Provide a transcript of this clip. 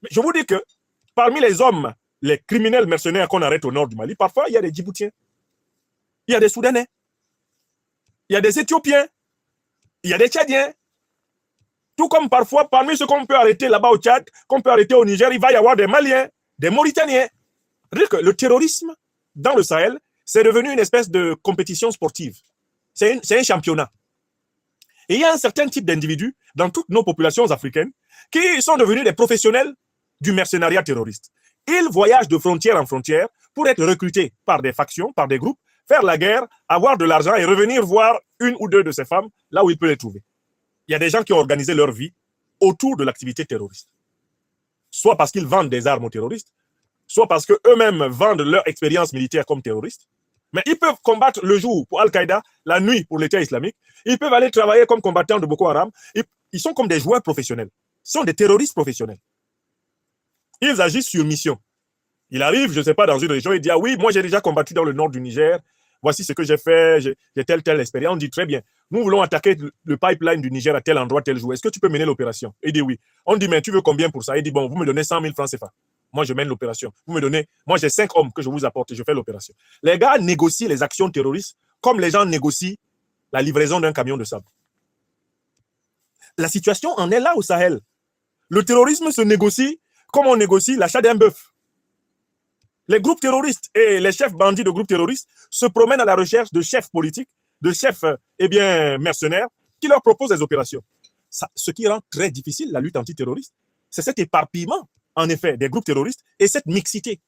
Mais je vous dis que parmi les hommes, les criminels mercenaires qu'on arrête au nord du Mali, parfois il y a des Djiboutiens, il y a des Soudanais, il y a des Éthiopiens, il y a des Tchadiens. Tout comme parfois, parmi ceux qu'on peut arrêter là-bas au Tchad, qu'on peut arrêter au Niger, il va y avoir des Maliens, des Mauritaniens. C'est-à-dire que le terrorisme dans le Sahel, c'est devenu une espèce de compétition sportive. C'est un championnat. Et il y a un certain type d'individus dans toutes nos populations africaines qui sont devenus des professionnels du mercenariat terroriste. Ils voyagent de frontière en frontière pour être recrutés par des factions, par des groupes, faire la guerre, avoir de l'argent et revenir voir une ou deux de ces femmes là où ils peuvent les trouver. Il y a des gens qui ont organisé leur vie autour de l'activité terroriste. Soit parce qu'ils vendent des armes aux terroristes, soit parce qu'eux-mêmes vendent leur expérience militaire comme terroristes. Mais ils peuvent combattre le jour pour Al-Qaïda, la nuit pour l'État islamique. Ils peuvent aller travailler comme combattants de Boko Haram. Ils sont comme des joueurs professionnels. Ils sont des terroristes professionnels. Ils agissent sur mission. Il arrive, je ne sais pas, dans une région, il dit, ah oui, moi j'ai déjà combattu dans le nord du Niger. Voici ce que j'ai fait, j'ai telle expérience. On dit, très bien, nous voulons attaquer le pipeline du Niger à tel endroit, tel jour. Est-ce que tu peux mener l'opération? Il dit oui. On dit, mais tu veux combien pour ça? Il dit, bon, vous me donnez 100 000 francs CFA. Moi, je mène l'opération. Vous me donnez, moi j'ai 5 hommes que je vous apporte et je fais l'opération. Les gars négocient les actions terroristes comme les gens négocient la livraison d'un camion de sable. La situation en est là au Sahel. Le terrorisme se négocie comme on négocie l'achat d'un bœuf. Les groupes terroristes et les chefs bandits de groupes terroristes se promènent à la recherche de chefs politiques, de chefs mercenaires qui leur proposent des opérations. Ça, ce qui rend très difficile la lutte antiterroriste, c'est cet éparpillement, en effet, des groupes terroristes et cette mixité.